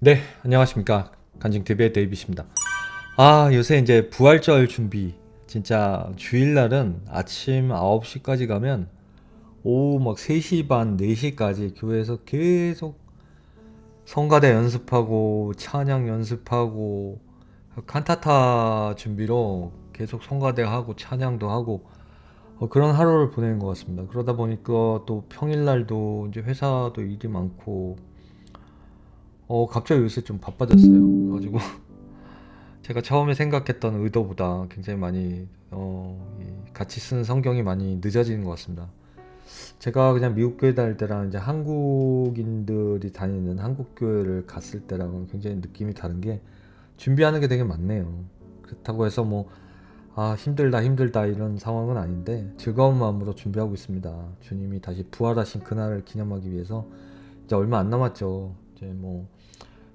네, 안녕하십니까. 간증TV의 데이빗입니다. 아, 요새 이제 부활절 준비. 진짜 주일날은 아침 9시까지 가면 오후 막 3시 반, 4시까지 교회에서 계속 성가대 연습하고 찬양 연습하고 칸타타 준비로 계속 성가대 하고 찬양도 하고 그런 하루를 보내는 것 같습니다. 그러다 보니까 또 평일날도 이제 회사도 일이 많고 갑자기 요새 좀 바빠졌어요. 그래가지고 제가 처음에 생각했던 의도보다 굉장히 많이 같이 쓰는 성경이 많이 늦어지는 것 같습니다. 제가 그냥 미국 교회 다닐 때랑 이제 한국인들이 다니는 한국 교회를 갔을 때랑은 굉장히 느낌이 다른 게 준비하는 게 되게 많네요. 그렇다고 해서 뭐 힘들다 힘들다 이런 상황은 아닌데 즐거운 마음으로 준비하고 있습니다. 주님이 다시 부활하신 그날을 기념하기 위해서 이제 얼마 안 남았죠. 이제 뭐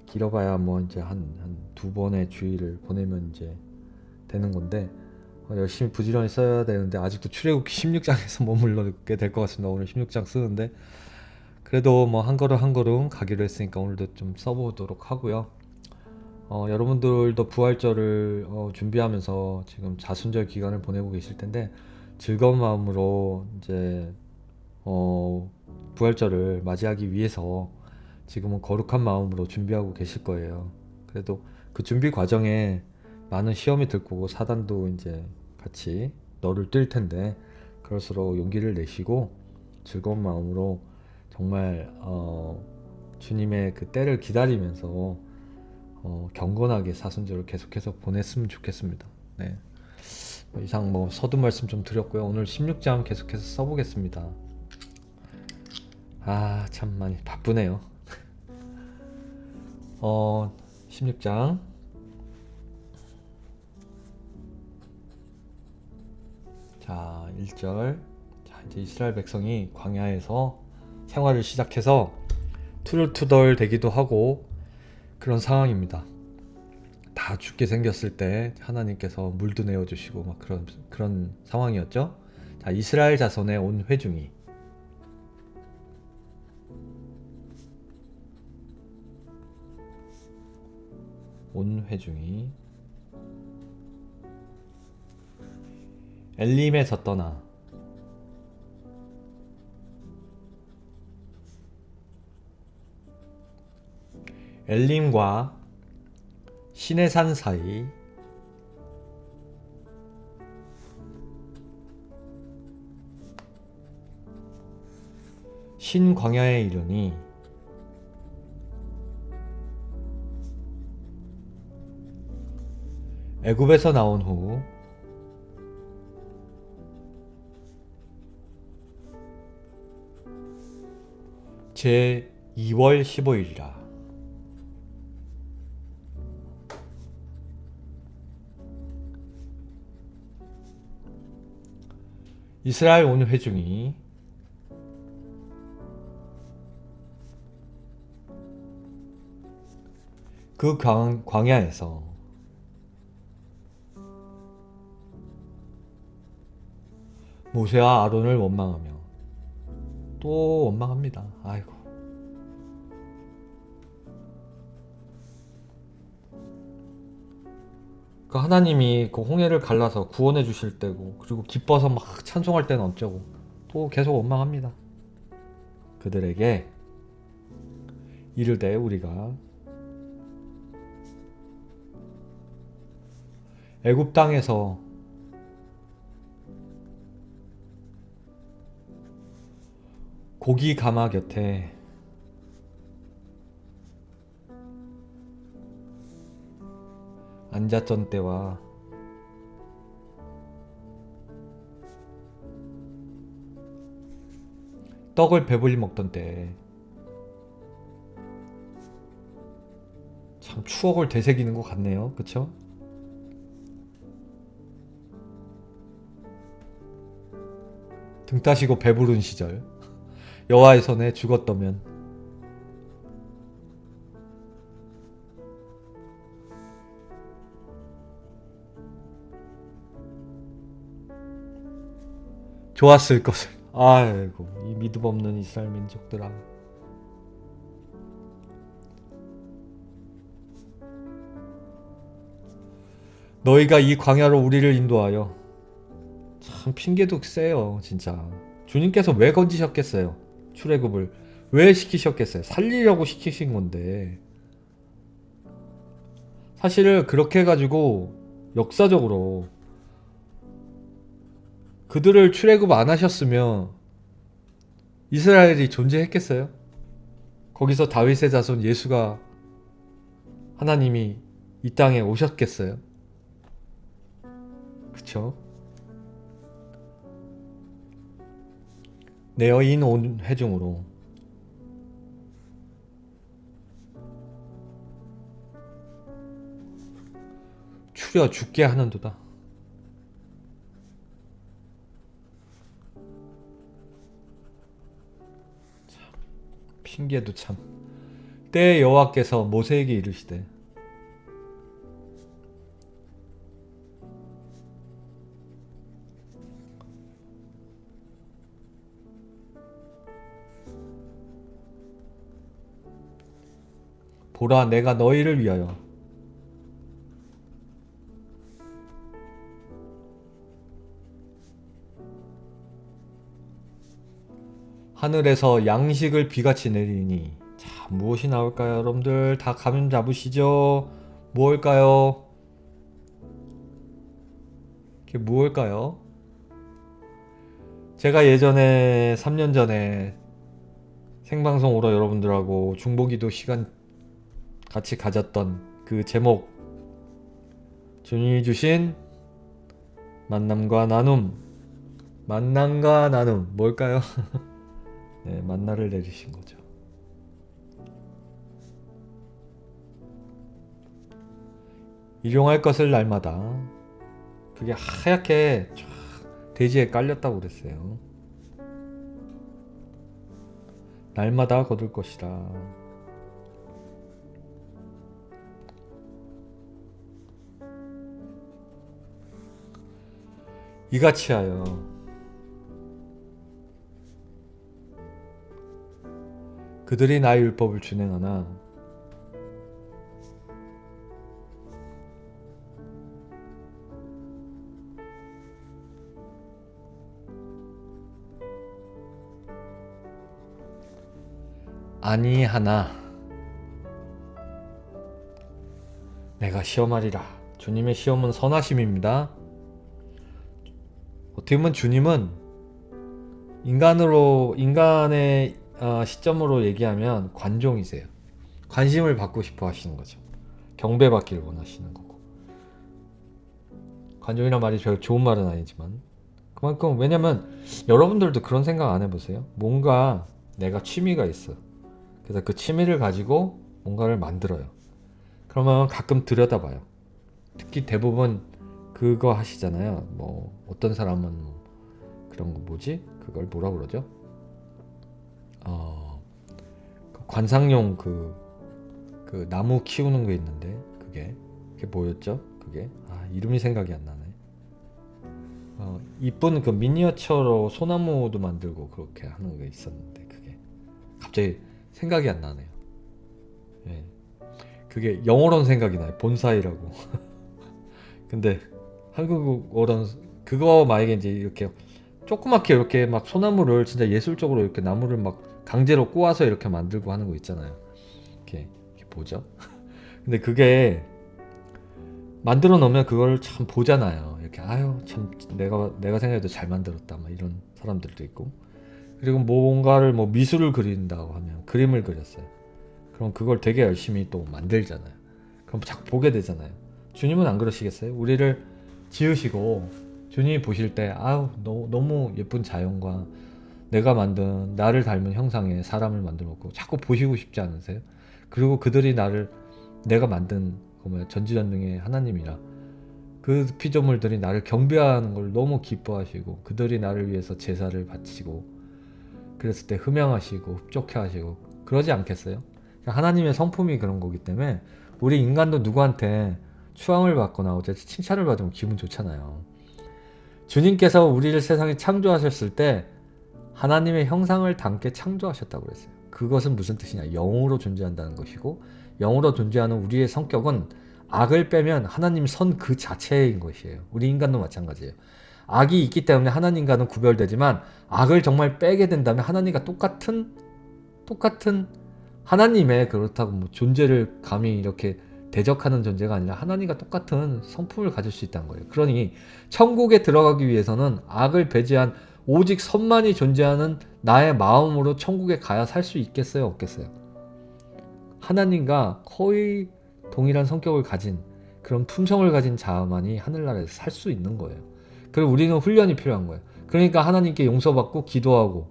길어봐야 뭐 이제 한 두 번의 주일을 보내면 이제 되는 건데 열심히 부지런히 써야 되는데 아직도 출애굽기 16장에서 머물러게 될 것 같습니다. 오늘 16장 쓰는데 그래도 뭐 한 걸음 한 걸음 가기로 했으니까 오늘도 좀 써보도록 하고요. 여러분들도 부활절을 준비하면서 지금 자순절 기간을 보내고 계실 텐데 즐거운 마음으로 이제 부활절을 맞이하기 위해서 지금은 거룩한 마음으로 준비하고 계실 거예요. 그래도 그 준비 과정에 많은 시험이 들 거고 사단도 이제 같이 너를 뛸 텐데 그럴수록 용기를 내시고 즐거운 마음으로 정말 주님의 그 때를 기다리면서 경건하게 사순절을 계속해서 보냈으면 좋겠습니다. 네. 이상 뭐 서두 말씀 좀 드렸고요. 오늘 16장 계속해서 써보겠습니다. 참 많이 바쁘네요. 16장. 자, 1절. 자, 이제 이스라엘 백성이 광야에서 생활을 시작해서 투덜투덜 되기도 하고 그런 상황입니다. 다 죽게 생겼을 때 하나님께서 물도 내어주시고 막 그런 상황이었죠. 자, 이스라엘 자손의 온 회중이 엘림에서 떠나 엘림과 시내산 사이 신광야에 이르니 애굽에서 나온 후 제 2월 15일이라. 이스라엘 온 회중이 그 광야에서 모세와 아론을 원망하며 또 원망합니다. 아이고. 그 하나님이 그 홍해를 갈라서 구원해 주실 때고 그리고 기뻐서 막 찬송할 때는 어쩌고 또 계속 원망합니다. 그들에게 이르되 우리가 애굽 땅에서 고기 가마 곁에 앉았던 때와 떡을 배불리 먹던 때 참 추억을 되새기는 것 같네요. 그쵸? 등 따시고 배부른 시절 여호와의 손에 죽었다면 좋았을 것을. 아이고 이 믿음 없는 이스라엘 민족들아. 너희가 이 광야로 우리를 인도하여. 참 핑계도 세요 진짜. 주님께서 왜 건지셨겠어요? 출애굽을 왜 시키셨겠어요? 살리려고 시키신 건데. 사실 그렇게 해가지고 역사적으로 그들을 출애굽 안 하셨으면 이스라엘이 존재했겠어요? 거기서 다윗의 자손 예수가 하나님이 이 땅에 오셨겠어요? 그쵸? 내 여인 온 회중으로. 추려 죽게 하는도다. 핑계도 참. 때에 여호와께서 모세에게 이르시되 보라 내가 너희를 위하여 하늘에서 양식을 비같이 내리니. 자, 무엇이 나올까요? 여러분들 다 감을 잡으시죠? 무엇일까요? 그게 무엇일까요? 제가 예전에 3년 전에 생방송으로 여러분들하고 중보기도 시간 같이 가졌던 그 제목, 주님이 주신 만남과 나눔. 만남과 나눔 뭘까요? 네, 만나를 내리신 거죠. 일용할 것을 날마다. 그게 하얗게 쫙 대지에 깔렸다고 그랬어요. 날마다 거둘 것이다. 이같이 하여 그들이 나의 율법을 준행하나 아니하나 내가 시험하리라. 주님의 시험은 선하심입니다. 어떻게 보면 주님은 인간의 시점으로 얘기하면 관종이세요. 관심을 받고 싶어 하시는 거죠. 경배받기를 원하시는 거고. 관종이란 말이 별 좋은 말은 아니지만 그만큼, 왜냐면 여러분들도 그런 생각 안 해보세요? 뭔가 내가 취미가 있어. 그래서 그 취미를 가지고 뭔가를 만들어요. 그러면 가끔 들여다봐요. 특히 대부분 그거 하시잖아요. 뭐 어떤 사람은 그런 거 뭐지? 그걸 뭐라 그러죠? 관상용 그 나무 키우는 게 있는데 그게 뭐였죠? 그게 이름이 생각이 안 나네. 이쁜 그 미니어처로 소나무도 만들고 그렇게 하는 게 있었는데 그게 갑자기 생각이 안 나네요. 예. 그게 영어로는 생각이 나요. 본사이라고. 근데 한국어로는 그거 만약에 이제 이렇게 조그맣게 이렇게 막 소나무를 진짜 예술적으로 이렇게 나무를 막 강제로 꼬아서 이렇게 만들고 하는 거 있잖아요. 이렇게 뭐죠? 근데 그게 만들어 놓으면 그걸 참 보잖아요. 이렇게 아유 참 내가 생각해도 잘 만들었다 막 이런 사람들도 있고. 그리고 뭔가를 뭐 미술을 그린다고 하면 그림을 그렸어요. 그럼 그걸 되게 열심히 또 만들잖아요. 그럼 자꾸 보게 되잖아요. 주님은 안 그러시겠어요? 우리를 지으시고 주님이 보실 때 아유 너무 예쁜 자연과 내가 만든 나를 닮은 형상의 사람을 만들어 놓고 자꾸 보시고 싶지 않으세요? 그리고 그들이 내가 만든 전지전능의 하나님이라 그 피조물들이 나를 경배하는 걸 너무 기뻐하시고 그들이 나를 위해서 제사를 바치고 그랬을 때 흠양하시고 흡족해 하시고 그러지 않겠어요? 하나님의 성품이 그런 거기 때문에 우리 인간도 누구한테 추앙을 받거나 어쨌든 칭찬을 받으면 기분 좋잖아요. 주님께서 우리를 세상에 창조하셨을 때 하나님의 형상을 담게 창조하셨다고 그랬어요. 그것은 무슨 뜻이냐? 영으로 존재한다는 것이고 영으로 존재하는 우리의 성격은 악을 빼면 하나님 선 그 자체인 것이에요. 우리 인간도 마찬가지예요. 악이 있기 때문에 하나님과는 구별되지만 악을 정말 빼게 된다면 하나님과 똑같은 하나님의 그렇다고 뭐 존재를 감히 이렇게 대적하는 존재가 아니라 하나님과 똑같은 성품을 가질 수 있다는 거예요. 그러니 천국에 들어가기 위해서는 악을 배제한 오직 선만이 존재하는 나의 마음으로 천국에 가야 살 수 있겠어요? 없겠어요? 하나님과 거의 동일한 성격을 가진 그런 품성을 가진 자만이 하늘나라에서 살 수 있는 거예요. 그리고 우리는 훈련이 필요한 거예요. 그러니까 하나님께 용서받고 기도하고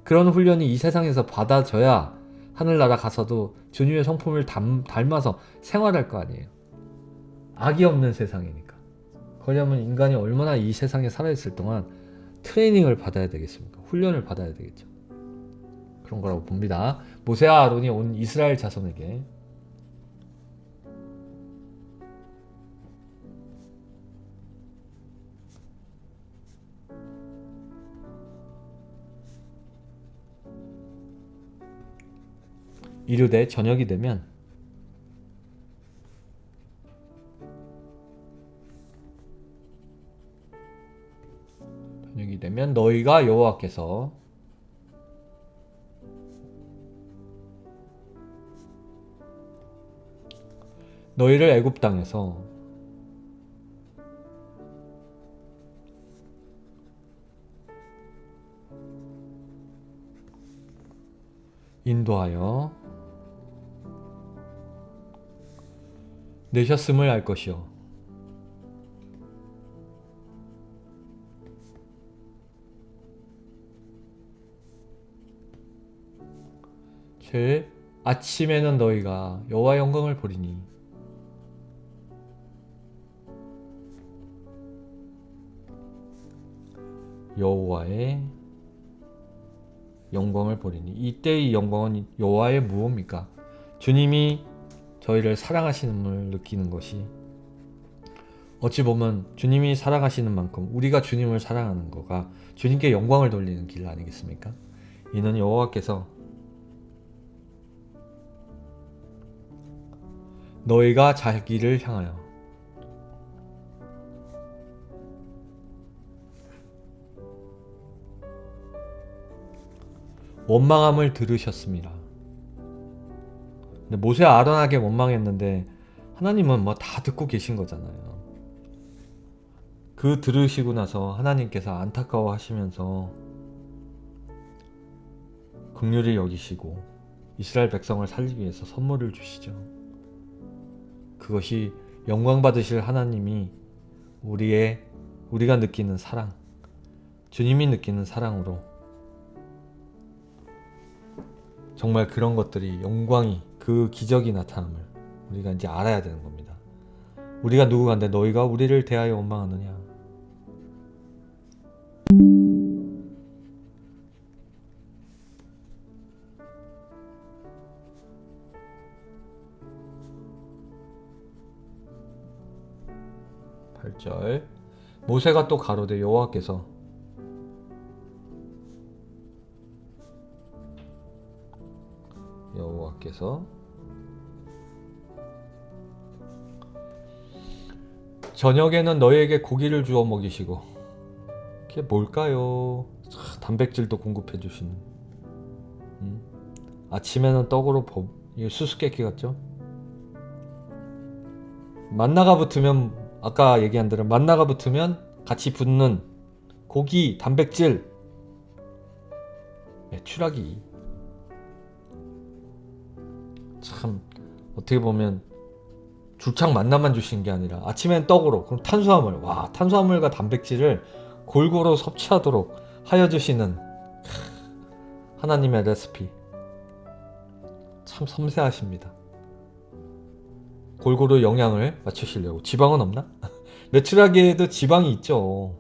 그런 훈련이 이 세상에서 받아져야 하늘나라 가서도 주님의 성품을 닮아서 생활할 거 아니에요. 악이 없는 세상이니까. 그러려면 인간이 얼마나 이 세상에 살아있을 동안 트레이닝을 받아야 되겠습니까? 훈련을 받아야 되겠죠. 그런 거라고 봅니다. 모세와 아론이 온 이스라엘 자손에게 이르되 저녁이 되면 너희가 여호와께서 너희를 애굽 땅에서 인도하여 내셨음을 알 것이요 제 아침에는 너희가 여호와 영광을 보리니 여호와의 영광을 보리니 이때의 영광은 여호와의 무엇입니까? 주님이 저희를 사랑하시는 느끼는 것이 어찌 보면 주님이 사랑하시는 만큼 우리가 주님을 사랑하는 거가 주님께 영광을 돌리는 길 아니겠습니까? 이는 여호와께서 너희가 자기를 향하여 원망함을 들으셨습니다. 근데 모세와 아론에게 원망했는데 하나님은 뭐 다 듣고 계신 거잖아요. 그 들으시고 나서 하나님께서 안타까워 하시면서 긍휼히 여기시고 이스라엘 백성을 살리기 위해서 선물을 주시죠. 그것이 영광 받으실 하나님이 우리가 느끼는 사랑, 주님이 느끼는 사랑으로 정말 그런 것들이 영광이 그 기적이 나타남을 우리가 이제 알아야 되는 겁니다. 우리가 누구간데 너희가 우리를 대하여 원망하느냐? 모세가 또 가로되 여호와께서 저녁에는 너희에게 고기를 주어 먹이시고 그게 뭘까요? 단백질도 공급해 주시는 아침에는 떡으로 수수께끼 같죠? 만나가 붙으면 아까 얘기한 대로 만나가 붙으면 같이 붙는 고기, 단백질, 메추라기. 참 어떻게 보면 줄창 만나만 주신 게 아니라 아침엔 떡으로 그럼 탄수화물과 단백질을 골고루 섭취하도록 하여 주시는 하나님의 레시피. 참 섬세하십니다. 골고루 영양을 맞추시려고. 지방은 없나? 메추라기에도 지방이 있죠.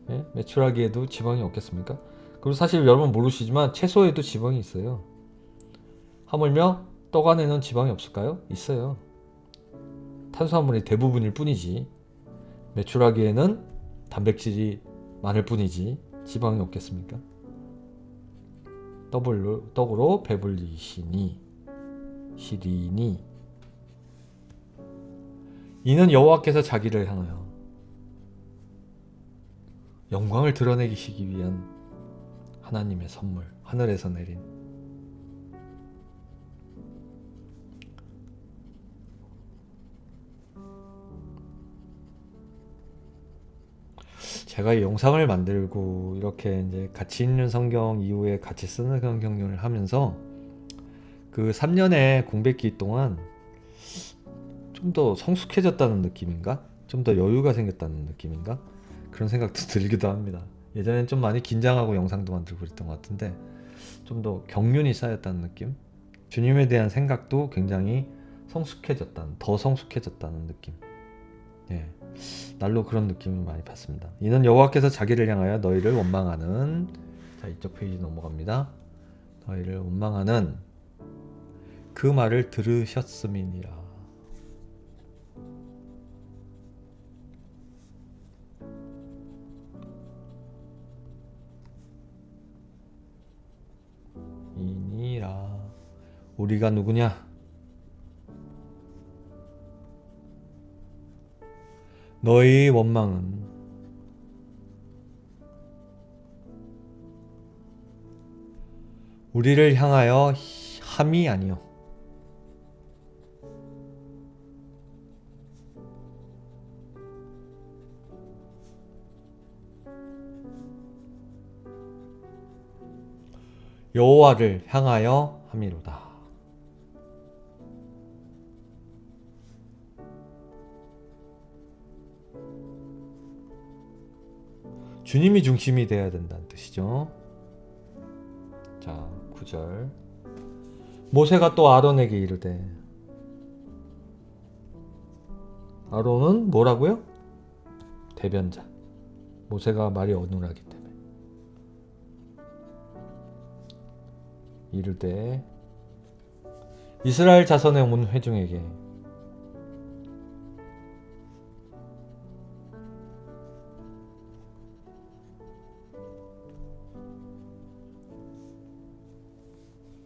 네? 메추라기에도 지방이 없겠습니까? 그리고 사실 여러분 모르시지만 채소에도 지방이 있어요. 하물며 떡 안에는 지방이 없을까요? 있어요. 탄수화물이 대부분일 뿐이지 메추라기에는 단백질이 많을 뿐이지 지방이 없겠습니까? 떡으로 배불리시니 시리니 이는 여호와께서 자기를 향하여 영광을 드러내시기 위한 하나님의 선물, 하늘에서 내린. 제가 이 영상을 만들고 이렇게 이제 같이 읽는 성경 이후에 같이 쓰는 성경을 하면서 그 3년의 공백기 동안 좀 더 성숙해졌다는 느낌인가? 좀 더 여유가 생겼다는 느낌인가? 그런 생각도 들기도 합니다. 예전엔 좀 많이 긴장하고 영상도 만들고 그랬던 것 같은데 좀 더 경륜이 쌓였다는 느낌? 주님에 대한 생각도 굉장히 성숙해졌다는, 더 성숙해졌다는 느낌. 예, 날로 그런 느낌을 많이 받습니다. 이는 여호와께서 자기를 향하여 너희를 원망하는, 자 이쪽 페이지 넘어갑니다. 너희를 원망하는 그 말을 들으셨음이니라. 이니라. 우리가 누구냐? 너희 원망은 우리를 향하여 함이 아니요 여호와를 향하여 함이로다. 주님이 중심이 되어야 된다는 뜻이죠. 자, 9절. 모세가 또 아론에게 이르되, 아론은 뭐라고요? 대변자. 모세가 말이 어눌하기 때문에. 이르되 이스라엘 자손의 온 회중에게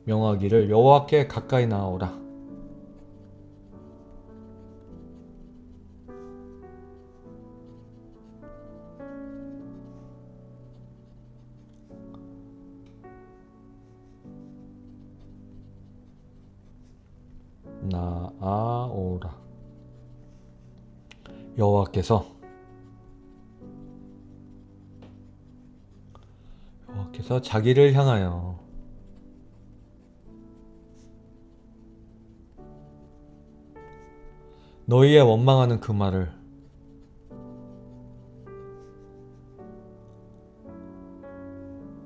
명하기를 여호와께 가까이 나아오라. 나아오라. 여호와께서 자기를 향하여 너희의 원망하는 그 말을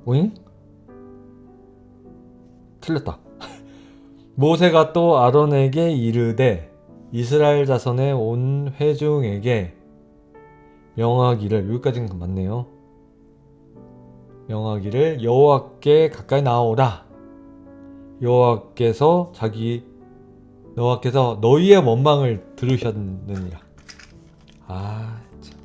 오잉? 틀렸다. 모세가 또 아론에게 이르되 이스라엘 자손의 온 회중에게 명하기를, 여기까지는 맞네요. 명하기를 여호와께 가까이 나아오라. 여호와께서 너희의 원망을 들으셨느니라. 아, 참.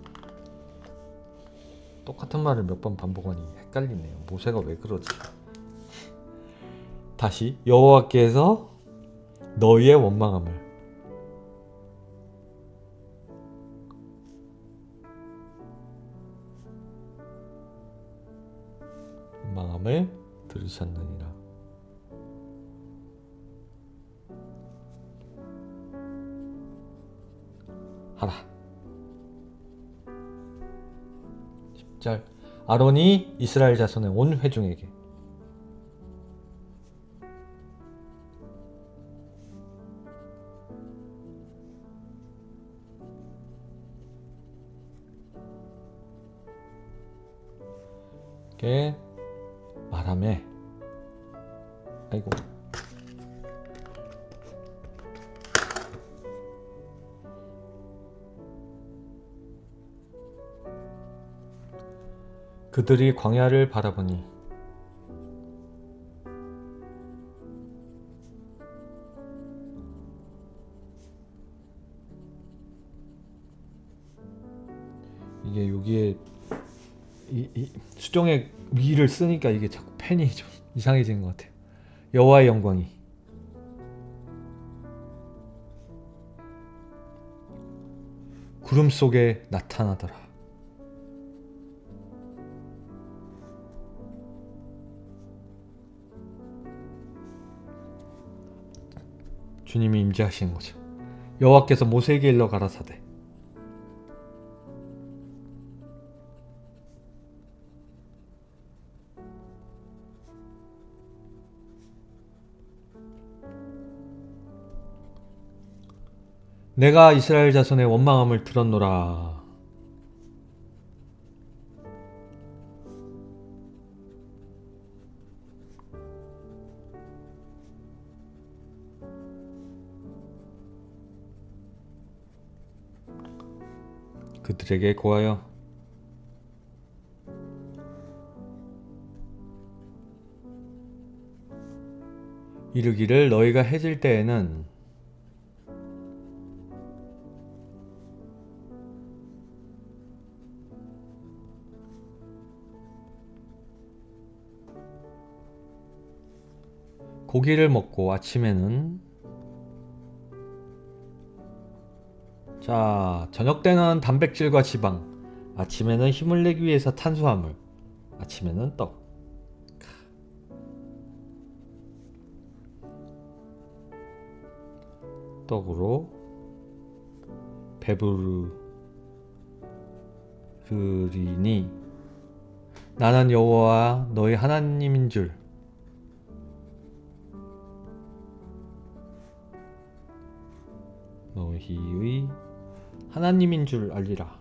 똑같은 말을 몇 번 반복하니 헷갈리네요. 모세가 왜 그러지? 다시 여호와께서 너희의 원망함을 들으셨느니라. 하라. 10절. 아론이 이스라엘 자손의 온 회중에게 말하매. 아이고. 그들이 광야를 바라보니 이게 여기에 이 수정의 위를 쓰니까 이게 자꾸 펜이 좀 이상해지는 것 같아요. 여호와의 영광이 구름 속에 나타나더라. 주님이 임재하시는 거죠. 여호와께서 모세에게 일러 가라사대 내가 이스라엘 자손의 원망함을 들었노라. 그들에게 고하여 이르기를 너희가 해질 때에는 고기를 먹고 아침에는 자 저녁 때는 단백질과 지방, 아침에는 힘을 내기 위해서 탄수화물, 아침에는 떡. 떡으로 배부르리니 나는 여호와 너희 하나님인 줄 너희의 하나님인 줄 알리라.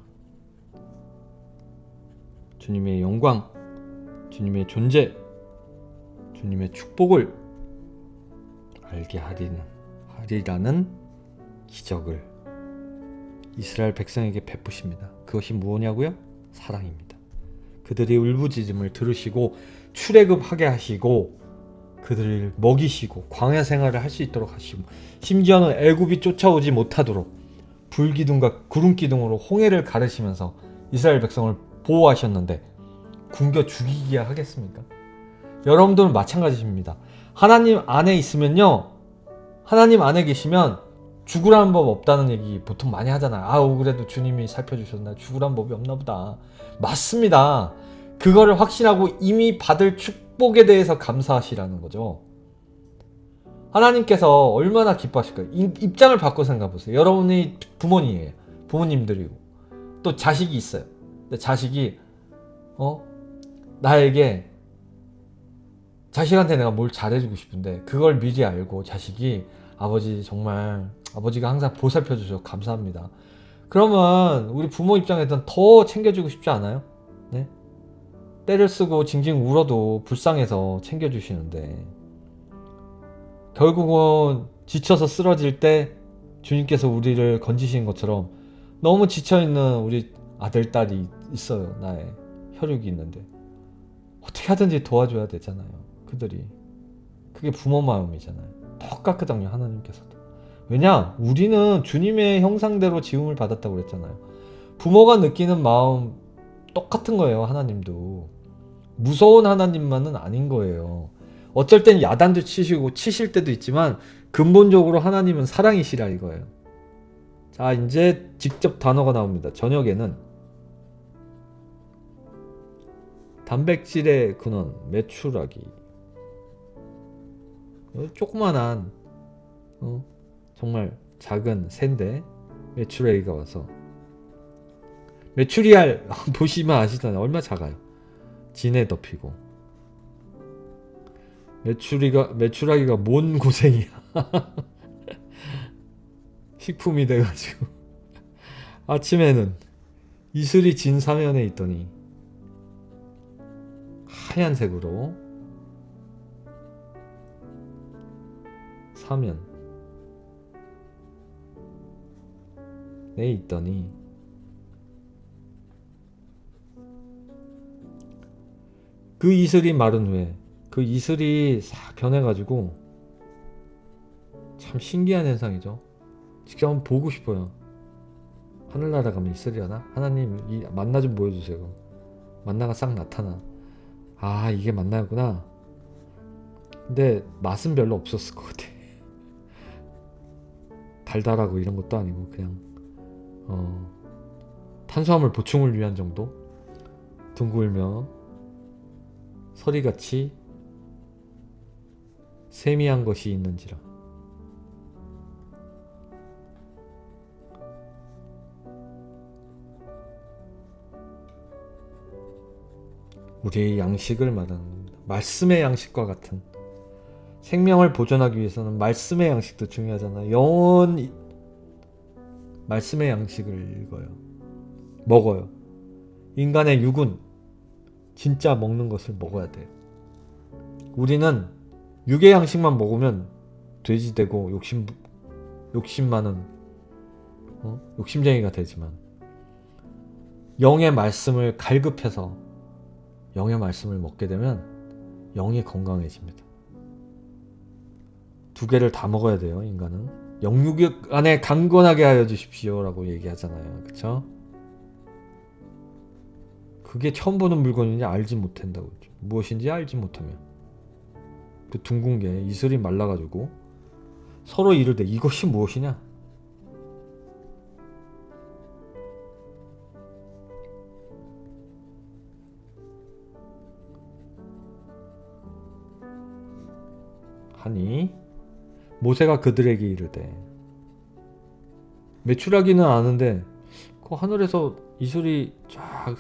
주님의 영광, 주님의 존재, 주님의 축복을 알게 하리라는 기적을 이스라엘 백성에게 베푸십니다. 그것이 무엇이냐고요? 사랑입니다. 그들이 울부짖음을 들으시고 출애굽하게 하시고 그들을 먹이시고 광야 생활을 할 수 있도록 하시고 심지어는 애굽이 쫓아오지 못하도록 불기둥과 구름기둥으로 홍해를 가르시면서 이스라엘 백성을 보호하셨는데 굶겨 죽이기야 하겠습니까? 여러분들은 마찬가지입니다. 하나님 안에 있으면요, 하나님 안에 계시면 죽으라는 법 없다는 얘기 보통 많이 하잖아요. 아우 그래도 주님이 살펴주셨나, 죽으라는 법이 없나 보다. 맞습니다. 그거를 확신하고 이미 받을 축복에 대해서 감사하시라는 거죠. 하나님께서 얼마나 기뻐하실까요? 입장을 바꿔 생각해 보세요. 여러분이 부모님이에요. 부모님들이고 또 자식이 있어요. 근데 자식이 나에게, 자식한테 내가 뭘 잘해주고 싶은데 그걸 미리 알고 자식이 아버지 정말 아버지가 항상 보살펴 주셔서 감사합니다. 그러면 우리 부모 입장에서는 더 챙겨주고 싶지 않아요? 네? 때를 쓰고 징징 울어도 불쌍해서 챙겨주시는데 결국은 지쳐서 쓰러질 때 주님께서 우리를 건지시는 것처럼 너무 지쳐있는 우리 아들, 딸이 있어요. 나의 혈육이 있는데 어떻게 하든지 도와줘야 되잖아요. 그들이. 그게 부모 마음이잖아요. 똑같거든요. 하나님께서도. 왜냐? 우리는 주님의 형상대로 지음을 받았다고 그랬잖아요. 부모가 느끼는 마음 똑같은 거예요. 하나님도. 무서운 하나님만은 아닌 거예요. 어쩔 땐 야단도 치시고 치실 때도 있지만 근본적으로 하나님은 사랑이시라 이거예요. 자, 이제 직접 단어가 나옵니다. 저녁에는 단백질의 근원 메추라기, 조그만한 정말 작은 새인데 메추라기가 와서, 메추리알 보시면 아시잖아요. 얼마나 작아요. 진에 덮이고. 메추라기가 뭔 고생이야. 식품이 돼가지고. 아침에는 이슬이 진 사면에 있더니 하얀색으로 사면에 있더니 그 이슬이 마른 후에 그 이슬이 싹 변해가지고 참 신기한 현상이죠. 직접 한번 보고 싶어요. 하늘나라 가면 이슬이라나? 하나님 이 만나 좀 보여주세요. 만나가 싹 나타나. 아 이게 만나였구나. 근데 맛은 별로 없었을 것 같아. 달달하고 이런 것도 아니고 그냥 탄수화물 보충을 위한 정도? 둥글며 서리같이 세미한 것이 있는지라. 우리의 양식을 말하는 겁니다. 말씀의 양식과 같은, 생명을 보존하기 위해서는 말씀의 양식도 중요하잖아요. 영원히 말씀의 양식을 먹어요. 인간의 육은 진짜 먹는 것을 먹어야 돼요. 우리는 육의 양식만 먹으면 돼지 되고 욕심 많은 욕심쟁이가 되지만, 영의 말씀을 갈급해서 영의 말씀을 먹게 되면 영이 건강해집니다. 두 개를 다 먹어야 돼요. 인간은 영육 안에 강건하게 하여 주십시오 라고 얘기하잖아요. 그쵸? 그게 처음 보는 물건인지 알지 못한다고 했죠. 무엇인지 알지 못하면 그 둥근 게 이슬이 말라가지고 서로 이르되 이것이 무엇이냐? 하니 모세가 그들에게 이르되, 메추라기는 아는데 그 하늘에서 이슬이 쫙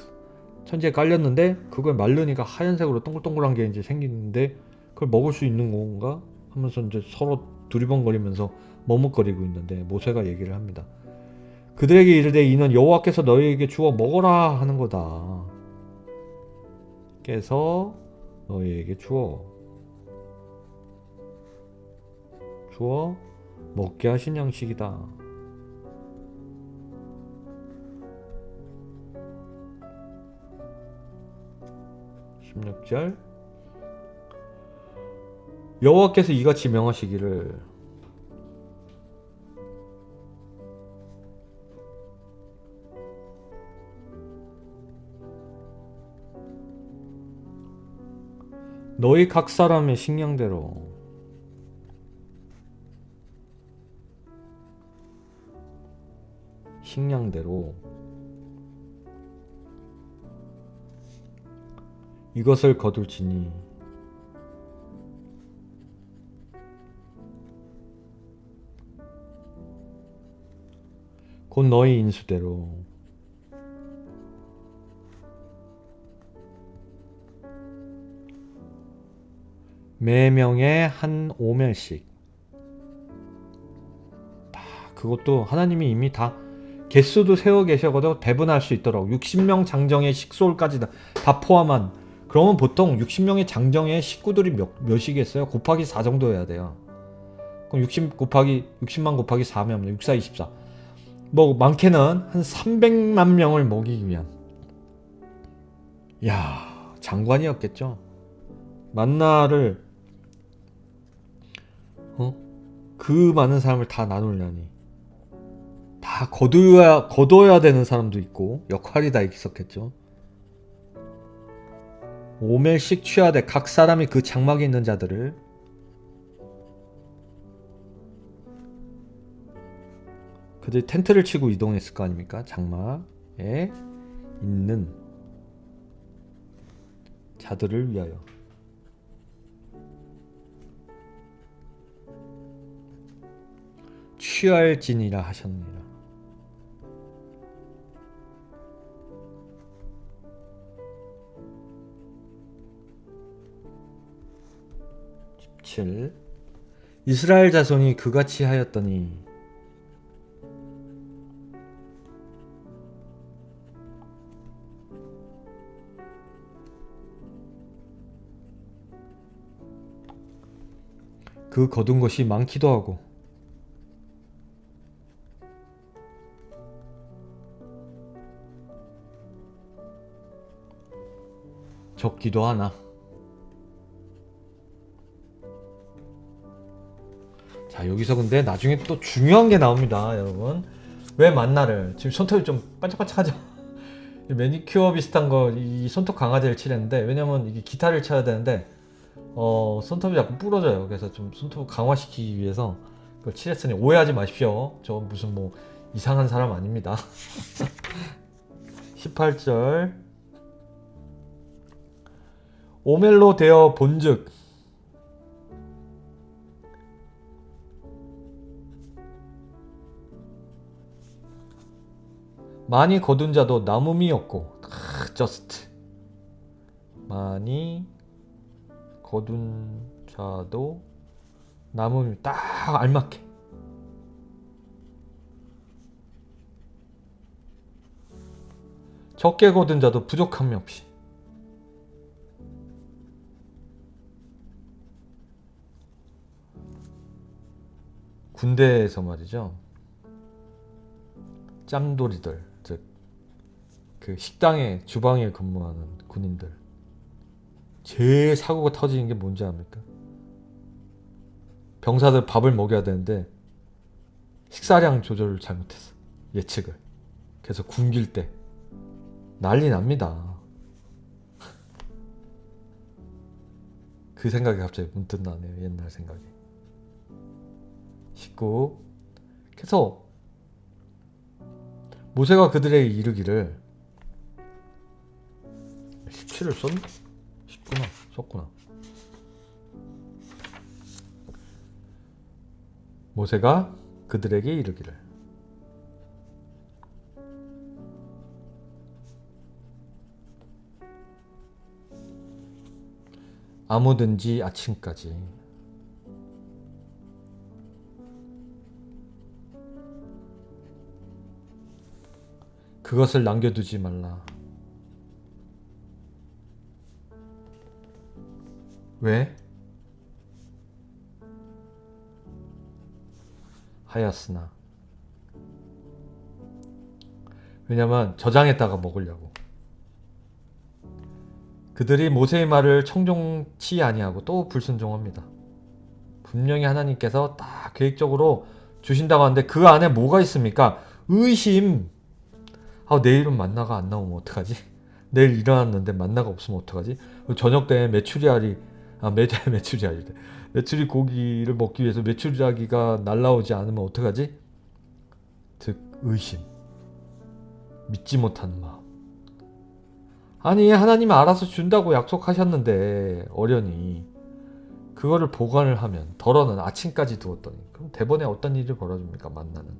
천지에 깔렸는데 그걸 말르니까 하얀색으로 동글동글한 게 이제 생기는데 그걸 먹을 수 있는 건가 하면서 이제 서로 두리번거리면서 머뭇거리고 있는데 모세가 얘기를 합니다. 그들에게 이르되 이는 여호와께서 너희에게 주어 먹어라 하는 거다. 께서 너희에게 주어 먹게 하신 양식이다. 16절 여호와께서 이같이 명하시기를 너희 각 사람의 식량대로 이것을 거둘지니 곧 너희 인수대로 매명에 한 오멜씩. 그것도 하나님이 이미 다 개수도 세워 계셔가지고 배분할 수 있도록 60명 장정의 식솔까지 다 포함한. 그러면 보통 60명의 장정의 식구들이 몇이겠어요? 곱하기 4 정도 해야 돼요. 그럼 60만 곱하기 4면 6, 4, 24. 뭐 많게는 한 300만 명을 먹이기 위한. 야, 장관이었겠죠. 만나를 그 많은 사람을 다 나누려니 다 거둬야 되는 사람도 있고 역할이 다 있었겠죠. 5멜씩 취하되 각 사람이 그 장막에 있는 자들을 그들이 텐트를 치고 이동했을 거 아닙니까? 장막에 있는 자들을 위하여. 취할지니라 하셨느니라. 이스라엘 자손이 그같이 하였더니 그 거둔 것이 많기도 하고 적기도 하나. 자, 여기서 근데 나중에 또 중요한 게 나옵니다, 여러분. 왜 만나를, 지금 손톱이 좀 반짝반짝하죠? 매니큐어 비슷한 거, 이 손톱 강화제를 칠했는데, 왜냐면 이게 기타를 쳐야 되는데 손톱이 자꾸 부러져요. 그래서 좀 손톱 강화시키기 위해서 그걸 칠했으니 오해하지 마십시오. 저 무슨 뭐 이상한 사람 아닙니다. 18절 오멜로 되어 본즉 많이 거둔 자도 남음이 없고 just 많이 거둔 자도 남음이 딱 알맞게 적게 거둔 자도 부족함이 없이 군대에서 말이죠. 짱돌이들 즉 그 식당에 주방에 근무하는 군인들 제일 사고가 터지는 게 뭔지 압니까? 병사들 밥을 먹여야 되는데 식사량 조절을 잘못했어. 예측을. 그래서 굶길 때 난리 납니다. 그 생각이 갑자기 문득 나네요. 옛날 생각이. 19. 그래서 모세가 그들에게 이르기를 17을 썼나? 19나 썼구나. 모세가 그들에게 이르기를 아무든지 아침까지 그것을 남겨두지 말라. 왜? 하였으나 왜냐면 저장했다가 먹으려고. 그들이 모세의 말을 청종치 아니하고 또 불순종합니다. 분명히 하나님께서 딱 계획적으로 주신다고 하는데 그 안에 뭐가 있습니까? 의심. 내일은 만나가 안 나오면 어떡하지? 내일 일어났는데 만나가 없으면 어떡하지? 저녁 때 메추리 고기를 먹기 위해서 메추리알기가 날라오지 않으면 어떡하지? 즉 의심. 믿지 못하는 마음. 아니 하나님이 알아서 준다고 약속하셨는데 어련히 그거를 보관을 하면 덜어는 아침까지 두었더니 그럼 대번에 어떤 일이 벌어집니까? 만나는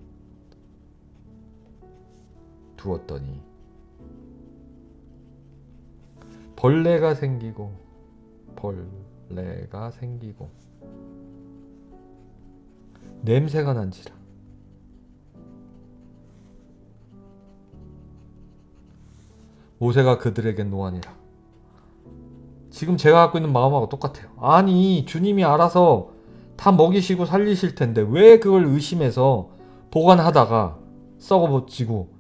두었더니 벌레가 생기고 냄새가 난지라. 모세가 그들에게 노하니라. 지금 제가 갖고 있는 마음하고 똑같아요. 아니 주님이 알아서 다 먹이시고 살리실 텐데 왜 그걸 의심해서 보관하다가 썩어지고.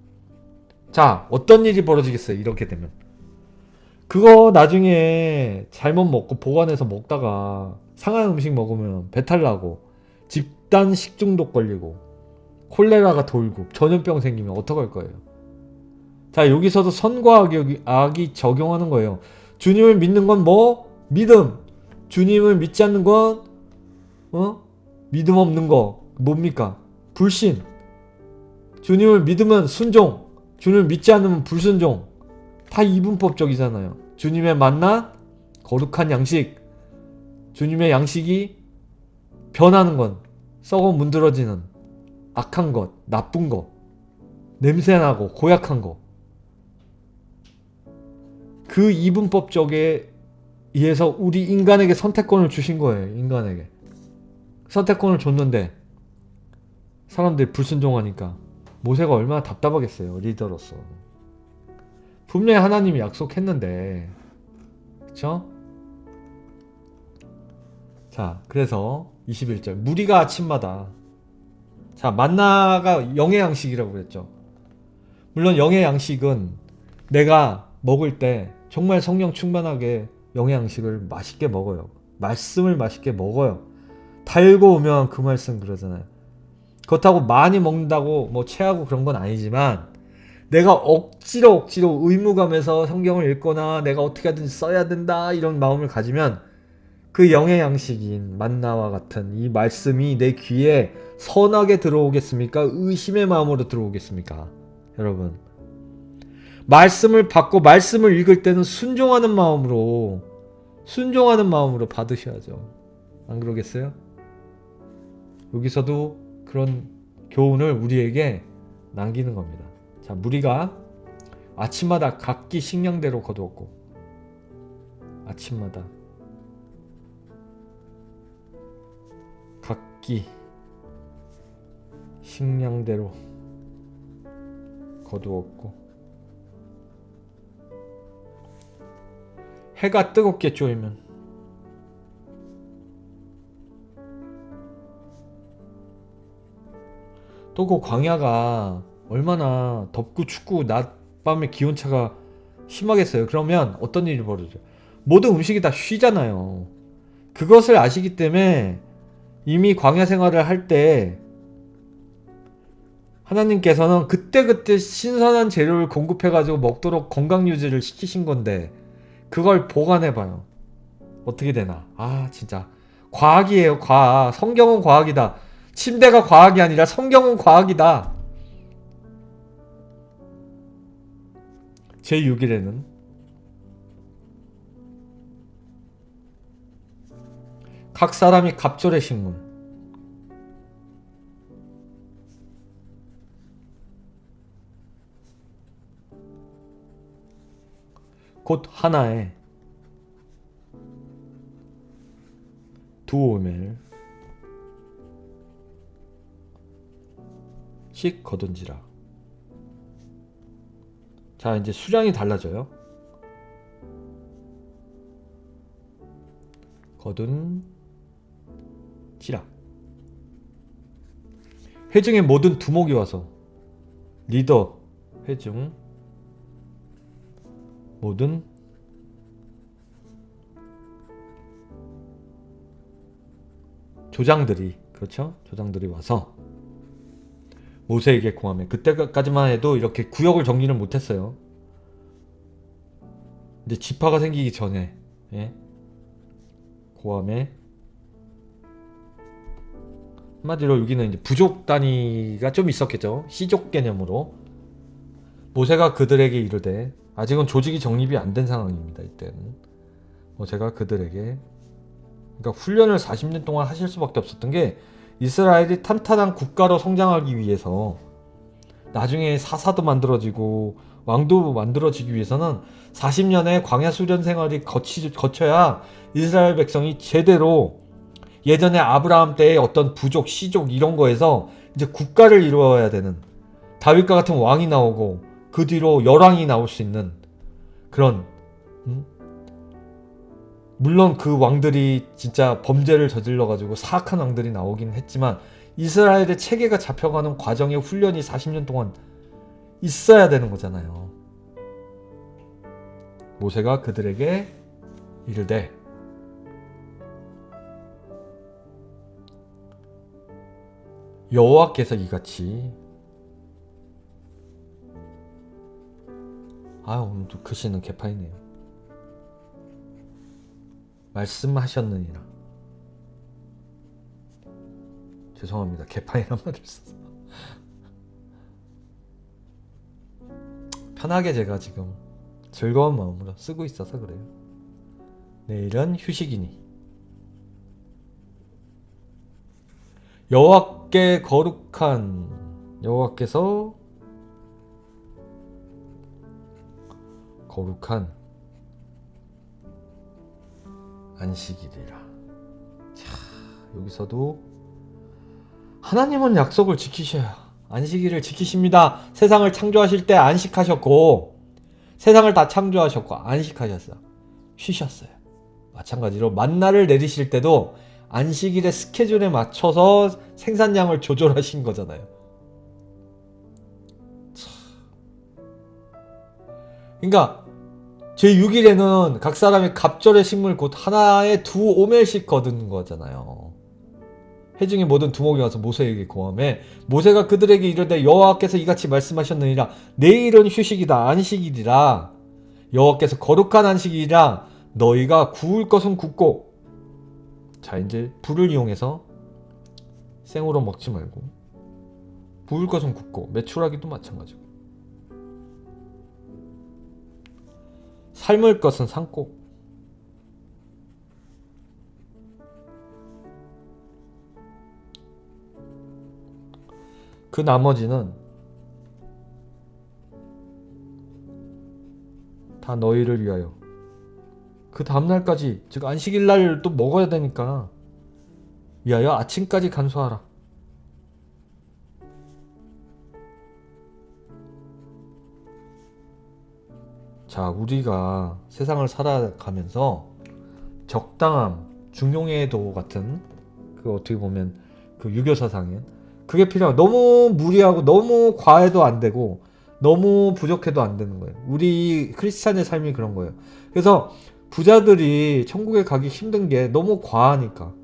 자 어떤 일이 벌어지겠어요? 이렇게 되면 그거 나중에 잘못 먹고 보관해서 먹다가 상한 음식 먹으면 배탈 나고 집단 식중독 걸리고 콜레라가 돌고 전염병 생기면 어떡할 거예요? 자 여기서도 선과 악이 적용하는 거예요. 주님을 믿는 건 뭐? 믿음. 주님을 믿지 않는 건 믿음 없는 거 뭡니까? 불신. 주님을 믿으면 순종. 주님을 믿지 않으면 불순종. 다 이분법적이잖아요. 주님의 만나 거룩한 양식. 주님의 양식이 변하는 건 썩어 문드러지는 악한 것, 나쁜 것, 냄새나고 고약한 것. 그 이분법적에 의해서 우리 인간에게 선택권을 주신 거예요. 인간에게 선택권을 줬는데 사람들이 불순종하니까 모세가 얼마나 답답하겠어요. 리더로서. 분명히 하나님이 약속했는데 그쵸? 자 그래서 21절 무리가 아침마다 자 만나가 영의 양식이라고 그랬죠. 물론 영의 양식은 내가 먹을 때 정말 성령 충만하게 영의 양식을 맛있게 먹어요. 말씀을 맛있게 먹어요. 달고 오면 그 말씀 그러잖아요. 그렇다고 많이 먹는다고 뭐 체하고 그런 건 아니지만 내가 억지로 의무감에서 성경을 읽거나 내가 어떻게 하든지 써야 된다 이런 마음을 가지면 그 영의 양식인 만나와 같은 이 말씀이 내 귀에 선하게 들어오겠습니까? 의심의 마음으로 들어오겠습니까? 여러분 말씀을 받고 말씀을 읽을 때는 순종하는 마음으로 받으셔야죠. 안 그러겠어요? 여기서도 그런 교훈을 우리에게 남기는 겁니다. 자, 무리가 아침마다 각기 식량대로 거두었고, 아침마다 각기 식량대로 거두었고, 해가 뜨겁게 쪼이면 또 그 광야가 얼마나 덥고 춥고 낮밤의 기온차가 심하겠어요. 그러면 어떤 일이 벌어져요? 모든 음식이 다 쉬잖아요. 그것을 아시기 때문에 이미 광야 생활을 할 때 하나님께서는 그때그때 신선한 재료를 공급해가지고 먹도록 건강 유지를 시키신 건데 그걸 보관해봐요. 어떻게 되나? 아, 진짜 과학이에요. 과학. 성경은 과학이다. 침대가 과학이 아니라 성경은 과학이다. 제6일에는 각 사람이 갑절의 식물, 곧 하나에 2오멜씩 거둔지라. 자, 이제 수량이 달라져요. 거둔지라. 회중의 모든 두목이 와서, 리더 회중 모든 조장들이, 그렇죠? 조장들이 와서 모세에게 공함해. 그때까지만 해도 이렇게 구역을 정리를 못했어요. 이제 지파가 생기기 전에, 예? 고함에, 한마디로 여기는 이제 부족 단위가 좀 있었겠죠. 시족 개념으로. 모세가 그들에게 이르되, 아직은 조직이 정립이 안 된 상황입니다. 이때는 모세가 그들에게, 그러니까 훈련을 40년 동안 하실 수밖에 없었던 게, 이스라엘이 탄탄한 국가로 성장하기 위해서, 나중에 사사도 만들어지고 왕도 만들어지기 위해서는 40년의 광야 수련 생활이 거쳐야 이스라엘 백성이 제대로 예전에 아브라함 때의 어떤 부족, 시족 이런 거에서 이제 국가를 이루어야 되는, 다윗과 같은 왕이 나오고 그 뒤로 열왕이 나올 수 있는 그런, 물론 그 왕들이 진짜 범죄를 저질러가지고 사악한 왕들이 나오긴 했지만 이스라엘의 체계가 잡혀가는 과정의 훈련이 40년 동안 있어야 되는 거잖아요. 모세가 그들에게 이르되, 여호와께서 이같이, 오늘도 글씨는 개판이네요. 말씀하셨느니라. 죄송합니다. 개판이란 말을 써서. 편하게 제가 지금 즐거운 마음으로 쓰고 있어서 그래요. 내일은 휴식이니 여호와께 거룩한, 여호와께서 거룩한 안식일이라. 자, 여기서도 하나님은 약속을 지키셔야 안식일을 지키십니다. 세상을 창조하실 때 안식하셨고, 세상을 다 창조하셨고 안식하셨어요. 쉬셨어요. 마찬가지로 만나를 내리실 때도 안식일의 스케줄에 맞춰서 생산량을 조절하신 거잖아요. 그러니까 제6일에는 각 사람이 갑절의 식물 곧 하나에 2오멜씩 거둔 거잖아요. 회중의 모든 두목이 와서 모세에게 고함해, 모세가 그들에게 이르되, 여호와께서 이같이 말씀하셨느니라. 내일은 휴식이다. 안식일이라. 여호와께서 거룩한 안식일이라. 너희가 구울 것은 굽고, 자, 이제 불을 이용해서 생으로 먹지 말고, 구울 것은 굽고, 메추라기도 마찬가지고, 삶을 것은 삼고 그 나머지는 다 너희를 위하여. 그 다음날까지, 즉 안식일날 또 먹어야 되니까 위하여 아침까지 간수하라. 자, 우리가 세상을 살아가면서 적당함, 중용의 도 같은 그 어떻게 보면 그 유교 사상인 그게 필요하고, 너무 무리하고 너무 과해도 안 되고 너무 부족해도 안 되는 거예요. 우리 크리스찬의 삶이 그런 거예요. 그래서 부자들이 천국에 가기 힘든 게 너무 과하니까.